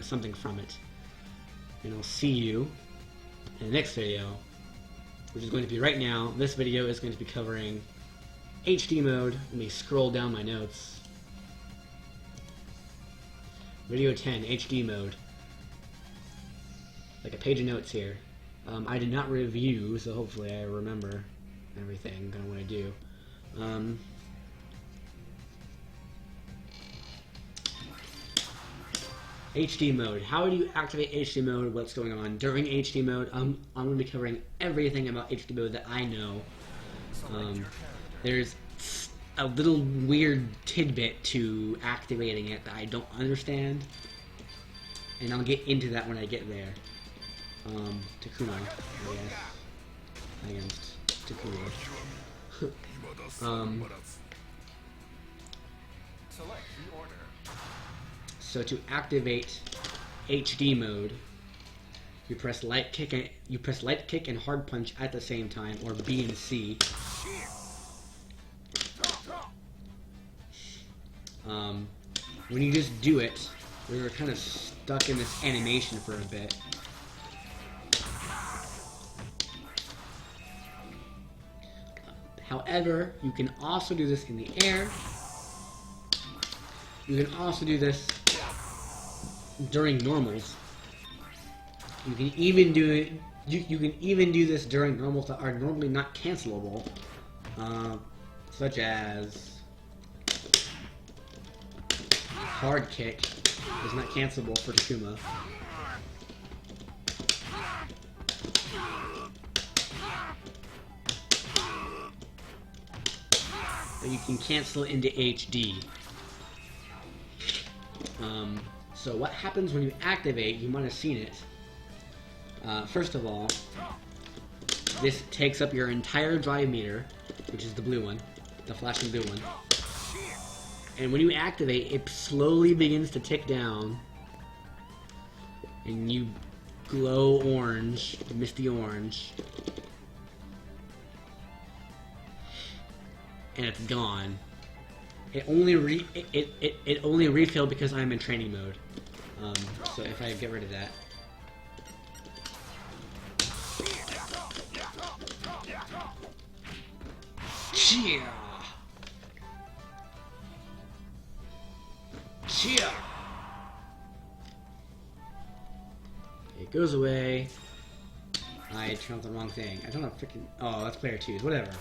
something from it. And I'll see you in the next video, which is going to be right now. This video is going to be covering HD mode. Let me scroll down my notes. Video 10, HD mode. Like a page of notes here. I did not review, so hopefully I remember everything that I want to do. HD mode. How do you activate HD mode? What's going on during HD mode? I'm going to be covering everything about HD mode that I know. There's a little weird tidbit to activating it that I don't understand, and I'll get into that when I get there. Takuma, I guess. Against Takuma. So to activate HD mode, you press light kick and hard punch at the same time, or B and C. When you just do it, you're kind of stuck in this animation for a bit. However, you can also do this in the air. You can also do this during normals. You can even do it. You can even do this during normals that are normally not cancelable, such as hard kick is not cancelable for Takuma. But you can cancel into HD. So what happens when you activate, you might have seen it. First of all, this takes up your entire drive meter, which is the blue one, the flashing blue one. And when you activate, it slowly begins to tick down, and you glow orange, misty orange, and it's gone. It only refilled because I'm in training mode. So if I get rid of that. Cheer! Cheer! It goes away. I turned on the wrong thing. I don't know freaking. Oh, that's player 2's. Whatever.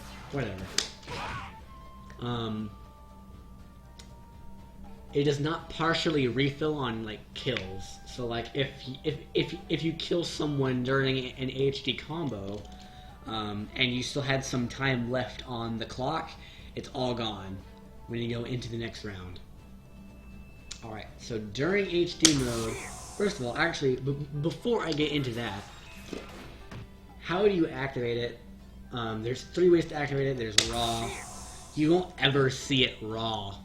It does not partially refill on like kills. So like if you kill someone during an HD combo, and you still had some time left on the clock, it's all gone when you go into the next round. All right. So during HD mode, first of all, actually, before I get into that, how do you activate it? There's 3 ways to activate it. There's raw. You won't ever see it raw.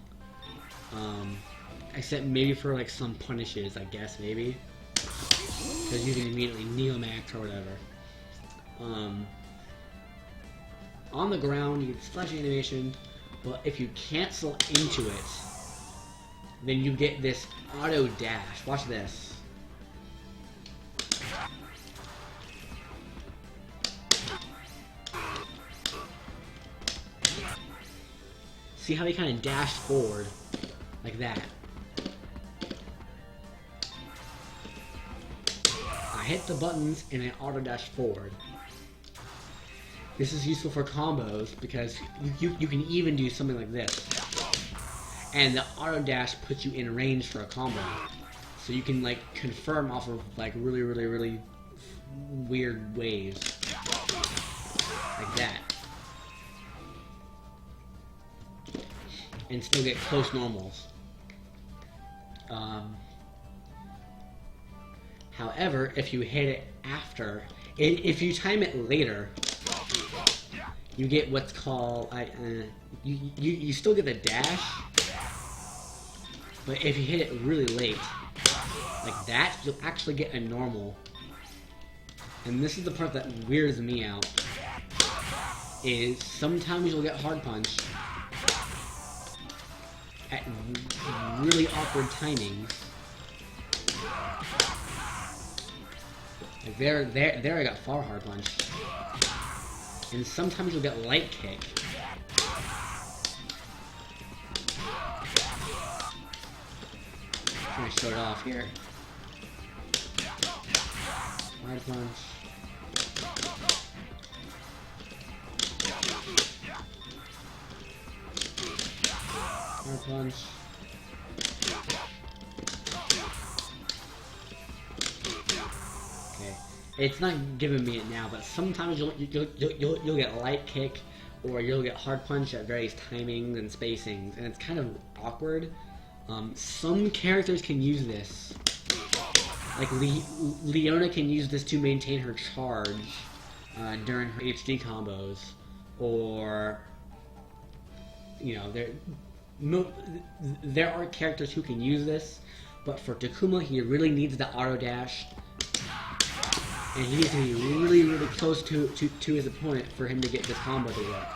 Except maybe for like some punishes, I guess, maybe. Because you can immediately Neomax or whatever. On the ground, you get splash animation, but if you cancel into it, then you get this auto dash. Watch this. See how he kind of dashed forward like that. I hit the buttons and I auto dash forward. This is useful for combos because you can even do something like this. And the auto dash puts you in range for a combo. So you can like confirm off of like really weird ways. Like that. And still get close normals. However, if you hit it after, if you time it later, you get what's called you still get the dash, but if you hit it really late, like that, you'll actually get a normal. And this is the part that weirds me out. Is sometimes you'll get hard punch at really awkward timings, Like there I got far hard punch. And sometimes you'll get light kick. Trying to show it off here. Hard punch. Hard punch. Okay, it's not giving me it now, but sometimes you'll get light kick, or you'll get hard punch at various timings and spacings, and it's kind of awkward. Some characters can use this. Like Leona can use this to maintain her charge during her HD combos, or you know, there are characters who can use this, but for Takuma, he really needs the auto dash, and he needs to be really close to his opponent for him to get this combo to work.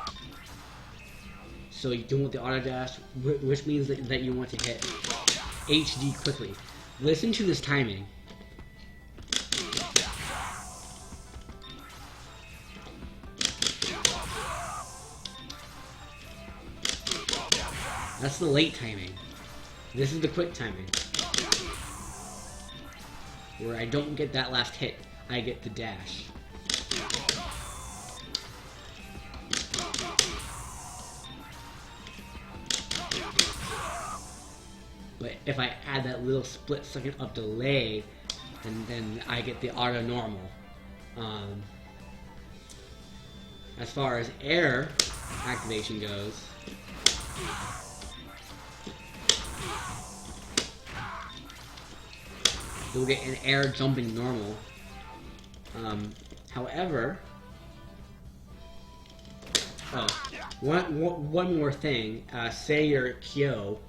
So you do want the auto dash, which means that you want to hit HD quickly. Listen to this timing. That's the late timing. This is the quick timing. Where I don't get that last hit, I get the dash. But if I add that little split second of delay, and then I get the auto normal. As far as air activation goes, you'll get an air jumping normal. However, one more thing. Say you're Kyo,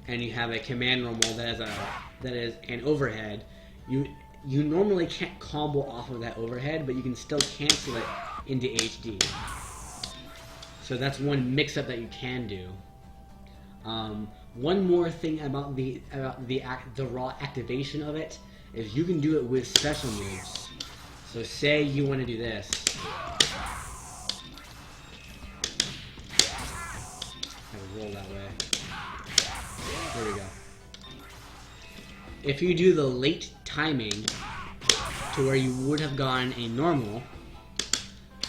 and you have a command normal that is an overhead. You normally can't combo off of that overhead, but you can still cancel it into HD. So that's one mix-up that you can do. One more thing about the raw activation of it is you can do it with special moves. So say you want to do this. Have it roll that way. There we go. If you do the late timing to where you would have gone a normal,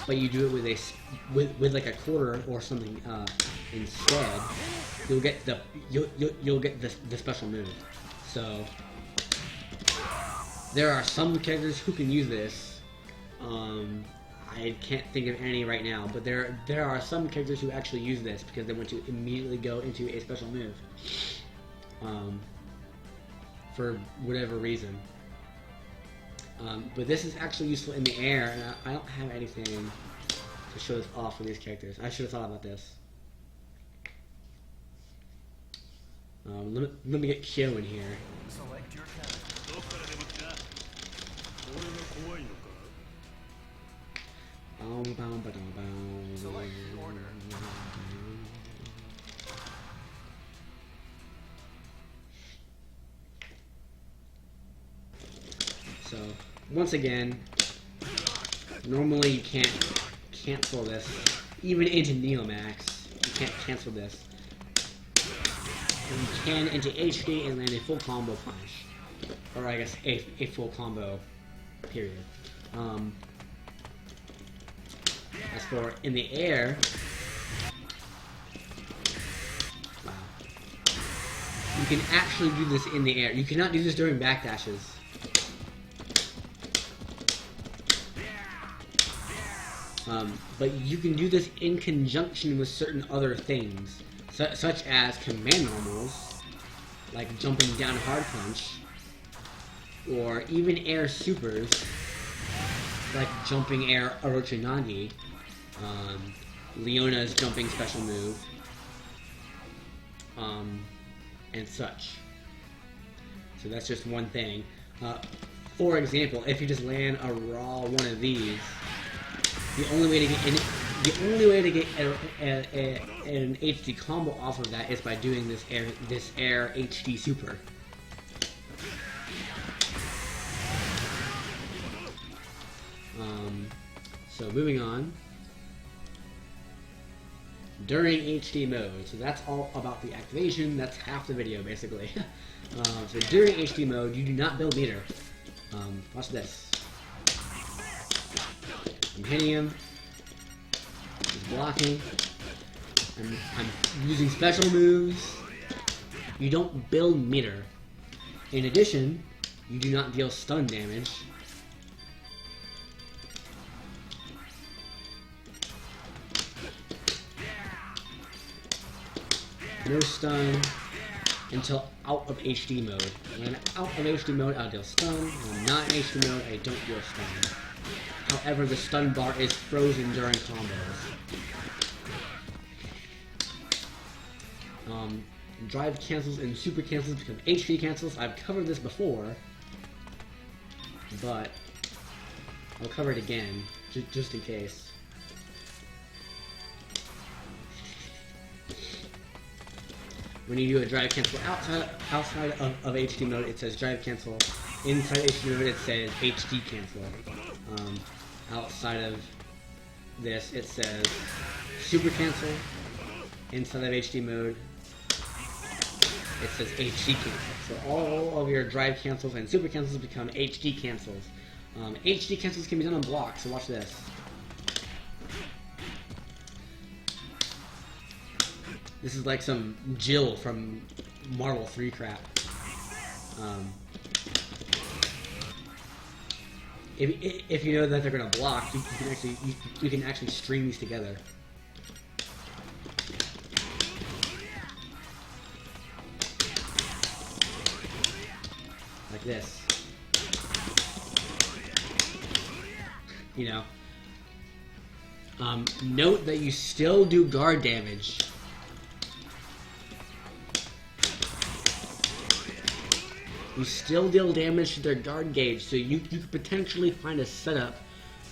but you do it with like a quarter or something instead, you'll get the special move. So there are some characters who can use this. I can't think of any right now, but there are some characters who actually use this because they want to immediately go into a special move. For whatever reason. But this is actually useful in the air, and I don't have anything to show this off for these characters. I should have thought about this. Let me get Kyo in here. Select your character. Select order. So, once again, normally you can't cancel this. Even into Neomax, you can't cancel this. And you can into HD and land a full combo punish. Or I guess a full combo, period. As for in the air, wow. You can actually do this in the air. You cannot do this during backdashes. But you can do this in conjunction with certain other things, such as command normals, like jumping down hard punch, or even air supers, like jumping air Orochimaru, Leona's jumping special move, and such. So that's just one thing. For example, if you just land a raw one of these, the only way to get an HD combo off of that is by doing this air HD super. So moving on. During HD mode, so that's all about the activation. That's half the video basically. So during HD mode, you do not build meter. Watch this. I'm hitting him. He's blocking. I'm using special moves. You don't build meter. In addition, you do not deal stun damage. No stun until out of HD mode. When I'm out of HD mode, I'll deal stun. When I'm not in HD mode, I don't deal stun. However, the stun bar is frozen during combos. Drive cancels and super cancels become HD cancels. I've covered this before, but I'll cover it again, just in case. When you do a drive cancel outside of HD mode, it says drive cancel. Inside HD mode, it says HD cancel. Outside of this, it says super cancel. Inside of HD mode, it says HD cancel. So all of your drive cancels and super cancels become HD cancels. HD cancels can be done on blocks, so watch this. This is like some Jill from Marvel 3 crap. If you know that they're gonna block, you can actually string these together. Like this. You know. Note that you still do guard damage. You still deal damage to their guard gauge, so you could potentially find a setup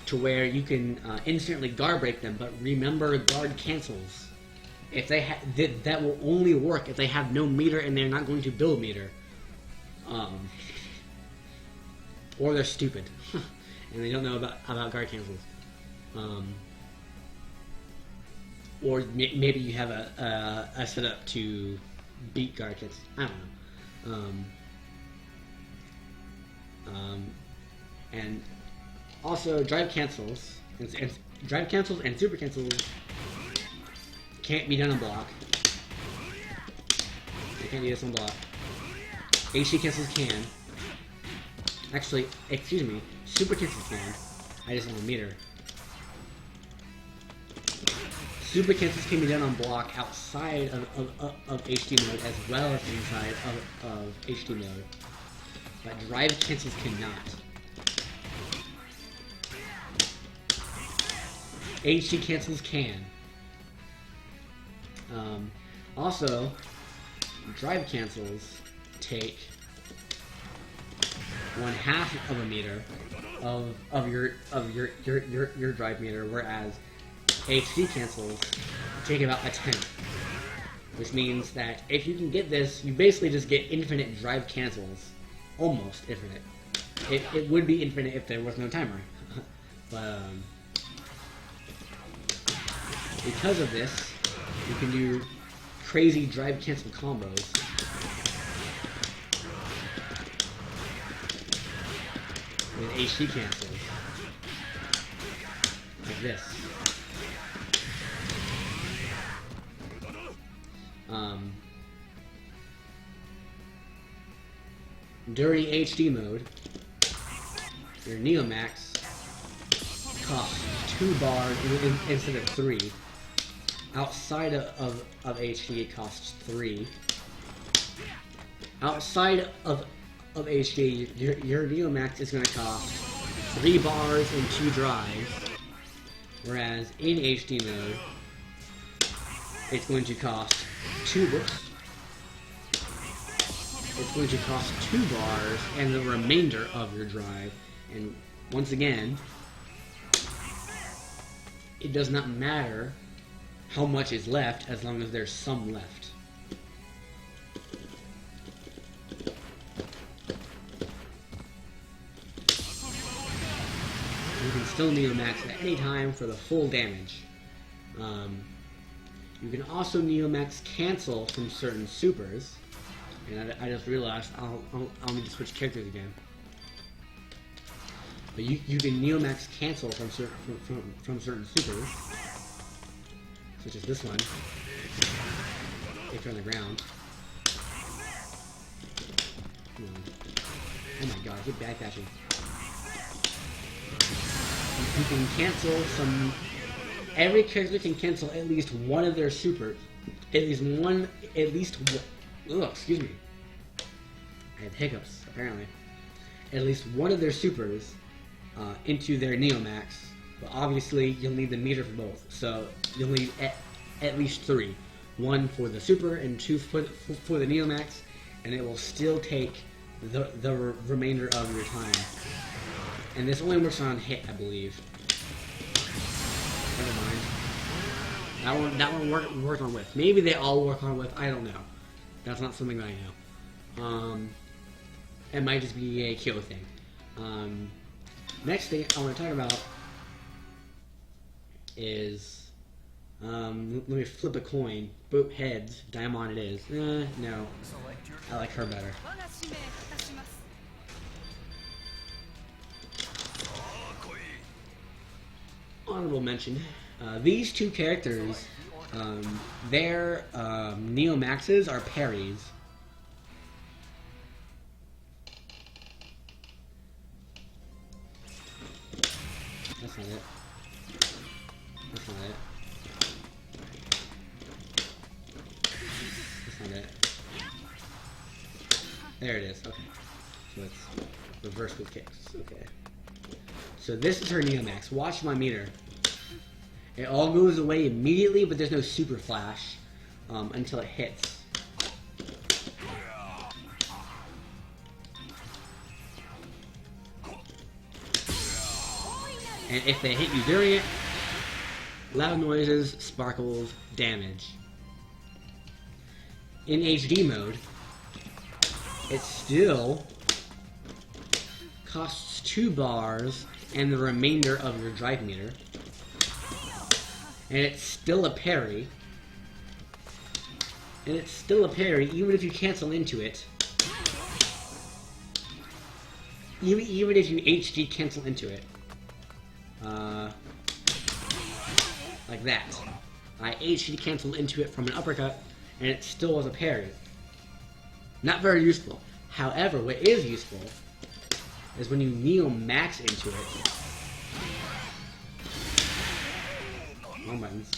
to where you can instantly guard break them, but remember guard cancels. If they that will only work if they have no meter and they're not going to build meter. Or they're stupid and they don't know about guard cancels. Or maybe you have a setup to beat guard cancels. I don't know. And also drive cancels and drive cancels and super cancels can't be done on block. They can't do this on block. HD cancels can. Actually, excuse me, super cancels can. I just want a meter. Super cancels can be done on block outside of HD mode as well as inside of HD mode. But drive cancels cannot. HD cancels can. Also, drive cancels take 1/2 of a meter of your drive meter, whereas HD cancels take about 1/10. Which means that if you can get this, you basically just get infinite drive cancels. Almost infinite. It would be infinite if there was no timer. But because of this, you can do crazy drive cancel combos. With HD cancels. Like this. During HD mode, your Neomax costs 2 bars instead of 3. Outside of HD, it costs 3. Outside of HD, your Neomax is going to cost 3 bars and 2 drives, whereas in HD mode, it's going to cost 2 books. It's going to cost 2 bars and the remainder of your drive. And once again, it does not matter how much is left as long as there's some left. You can can still Neomax at any time for the full damage. You can also Neomax cancel from certain supers. And I just realized I'll need to switch characters again. But you can Neomax cancel from certain supers, such as this one. If you're on the ground. Oh my god, get backdashing. You can cancel some. Every character can cancel at least one of their supers. Excuse me. I have hiccups, apparently. At least one of their supers into their Neomax. But obviously, you'll need the meter for both. So, you'll need at least 3. 1 for the super and 2 for the Neomax. And it will still take the remainder of your time. And this only works on hit, I believe. Never mind. That one worked on whiff. Maybe they all work on whiff. I don't know. That's not something that I know. It might just be a Kyo thing. Next thing I want to talk about is let me flip a coin. Boop, heads. Diamond it is. No. I like her better. Honorable mention. These two characters, their Neomaxes are parries. That's not it. That's not it. That's not it. There it is. Okay. So it's reverse with kicks. Okay. So this is her Neomax. Watch my meter. It all goes away immediately, but there's no super flash until it hits. And if they hit you during it, loud noises, sparkles, damage. In HD mode, it still costs 2 bars and the remainder of your drive meter. And it's still a parry. And it's still a parry even if you cancel into it. Even if you HD cancel into it. Like that. I HD canceled into it from an uppercut, and it still was a parry. Not very useful. However, what is useful is when you Neomax into it. Wrong buttons.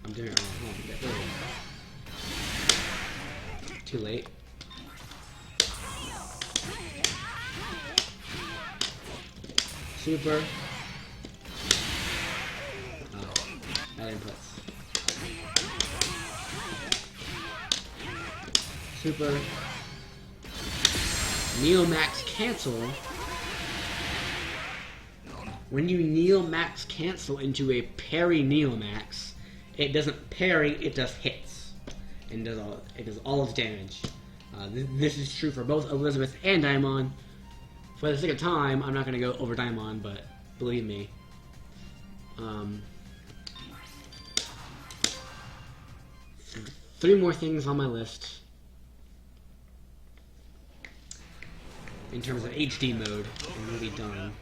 I'm doing it wrong. Too late. Super. Oh, that inputs. Super. Neomax cancel. When you Neomax cancel into a parry Neomax, it doesn't parry, it just hits. And it does all its damage. This is true for both Elizabeth and Daimon. For the sake of time, I'm not going to go over Daimon, but believe me. 3 more things on my list. In terms of HD mode, and we'll be done.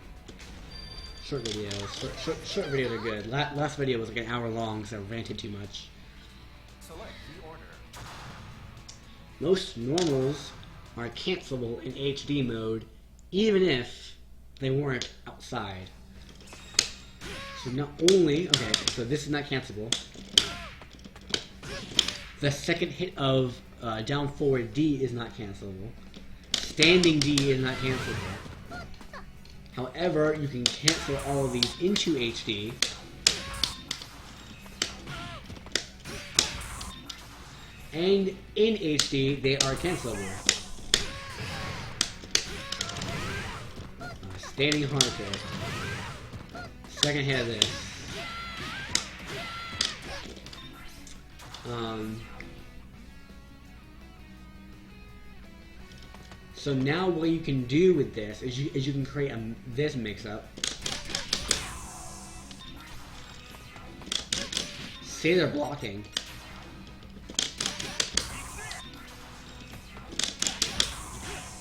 Short videos. Short videos are good. Last video was like an hour long, so I ranted too much. Select the order. Most normals are cancelable in HD mode, even if they weren't outside. So not only... Okay, so this is not cancelable. The second hit of down forward D is not cancelable. Standing D is not cancelable. However, you can cancel all of these into HD. And in HD, they are cancelable. Standing hard hit. Second hit of this. So now what you can do with this is you can create this mix-up. Say they're blocking.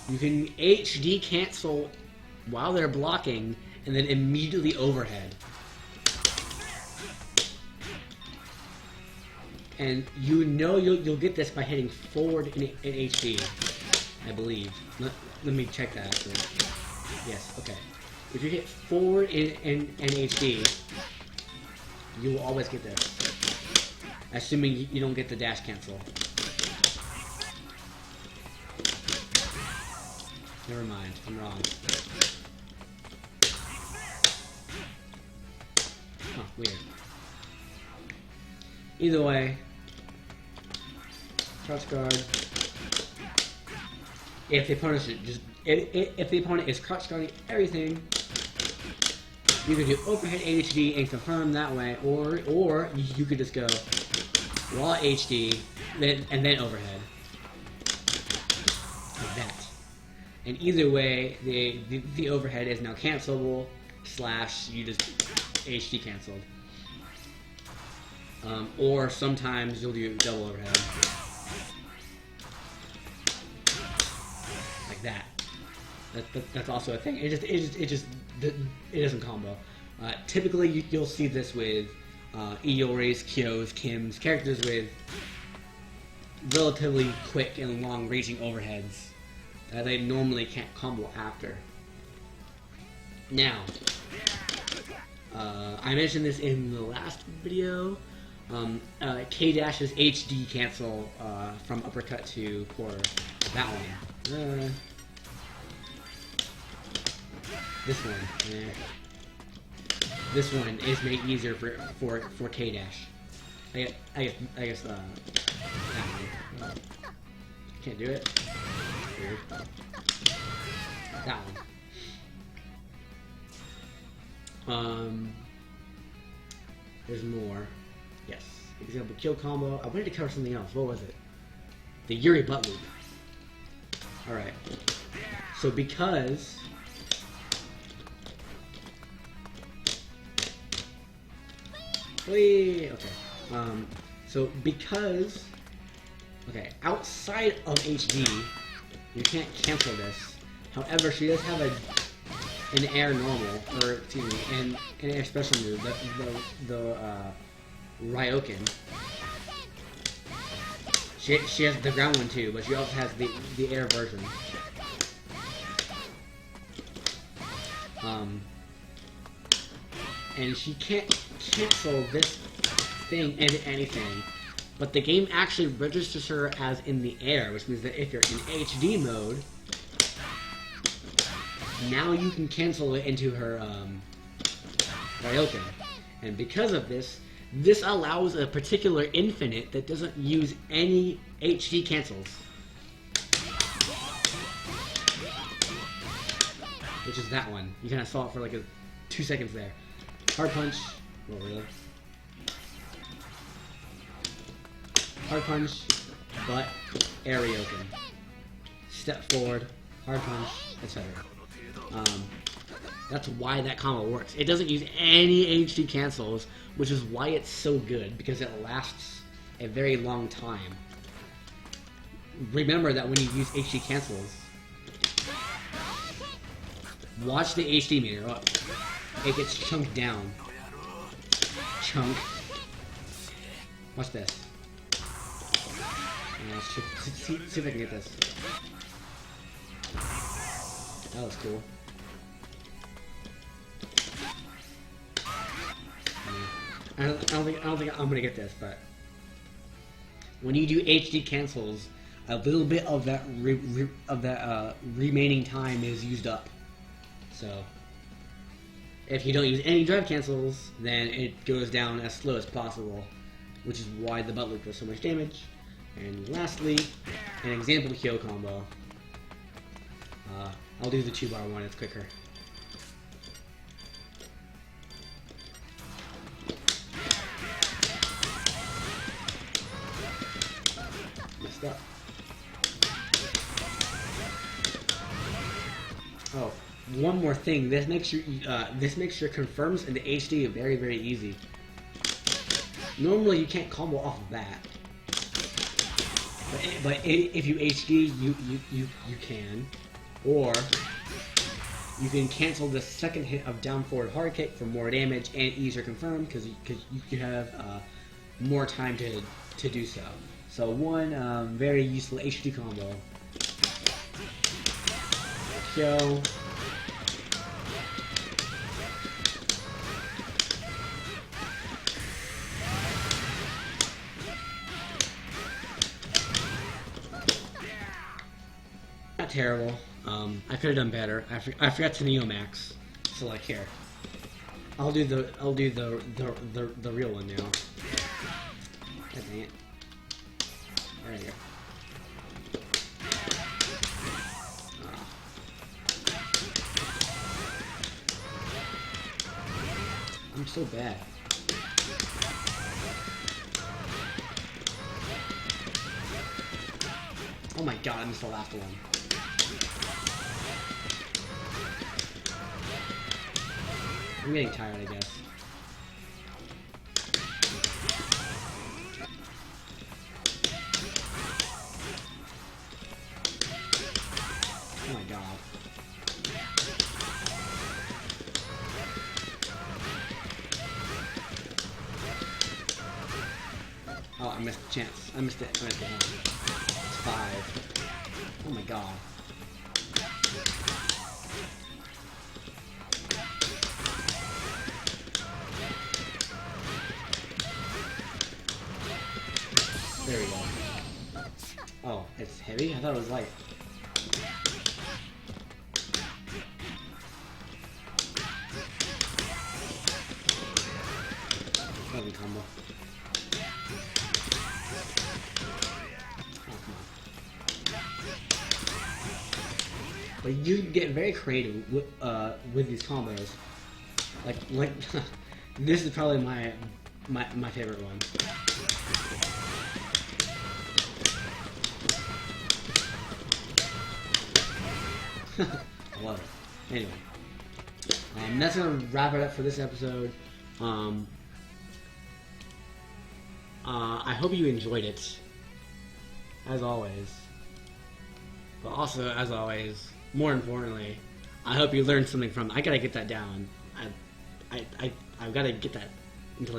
You can HD cancel while they're blocking and then immediately overhead. And you know you'll get this by hitting forward in HD, I believe. Let me check that actually. Yes, okay. If you hit forward in HD, you will always get this. Assuming you don't get the dash cancel. Never mind, I'm wrong. Oh, weird. Either way, crouch guard. If the opponent if the opponent is crouch guarding everything, you can do overhead HD and confirm that way, or you could just go raw HD and then overhead like that. And either way, the overhead is now cancelable / you just HD canceled. Or sometimes you'll do double overhead. Like that. That's also a thing. It doesn't combo. Typically you'll see this with Iori's, Kyo's, Kim's, characters with relatively quick and long raging overheads that they normally can't combo after. Now, I mentioned this in the last video. K-Dash's HD cancel from uppercut to quarter. That one. This one. This one is made easier for K-Dash. I guess that one. Can't do it. Weird. That one. There's more. Yes. Example kill combo. I wanted to cover something else. What was it? The Yuri butt loop. Alright. So because okay. So because outside of HD you can't cancel this. However, she does have an air normal, or excuse me, an air special move, the Ryoken. She has the ground one too, but she also has the air version. And she can't cancel this thing into anything, but the game actually registers her as in the air, which means that if you're in HD mode, now you can cancel it into her Ryoken. And because of this, this allows a particular infinite that doesn't use any HD cancels. Which is that one. You kind of saw it for like 2 seconds there. Hard punch. Oh, really? Hard punch, butt, air Ryoken. Step forward, hard punch, etc. That's why that combo works. It doesn't use any HD cancels, which is why it's so good, because it lasts a very long time. Remember that when you use HD cancels, watch the HD meter. Oh, it gets chunked down. Chunk. Watch this. Let's see if I can get this. That was cool. I don't think I'm gonna get this, but when you do HD cancels, a little bit of that remaining time is used up. So if you don't use any drive cancels, then it goes down as slow as possible, which is why the butt loop does so much damage. And lastly, an example Kyo combo. I'll do the 2-bar one, it's quicker. Messed up. Oh, one more thing. This mixture confirms into HD very, very easy. Normally you can't combo off of that, but if you HD, you can, or you can cancel the second hit of down forward hard kick for more damage and easier confirm because you have more time to do so. So one very useful HD combo. Go. Not terrible. I could have done better. I forgot to Neo Max. So like here, I'll do the real one now. God dang it! Right here. I'm so bad. Oh my god, I missed the last one. I'm getting tired, I guess. Oh my god. Oh, I missed the chance. I missed it. It's 5. Oh my god. There we go. Oh, it's heavy? I thought it was light. Heavy combo. Oh, come on. But you get very creative with these combos. Like this is probably my favorite one. I love it. Anyway, that's gonna wrap it up for this episode. I hope you enjoyed it, as always. But also, as always, more importantly, I hope you learned something from it. I gotta get that down. I've gotta get that